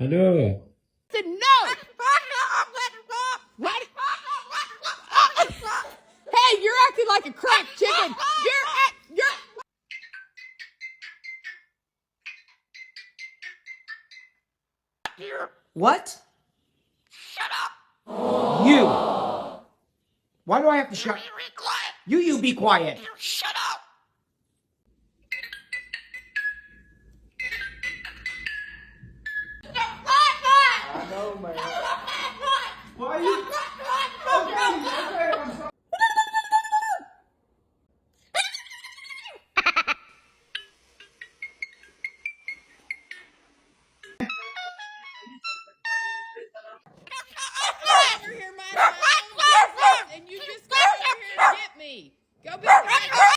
Alo. No! What? Hey, you're acting like a cracked chicken. You're What? Shut up. You. Why do I have to shut? You be quiet. You be quiet. You shut up. I know, man. Why are you? Okay.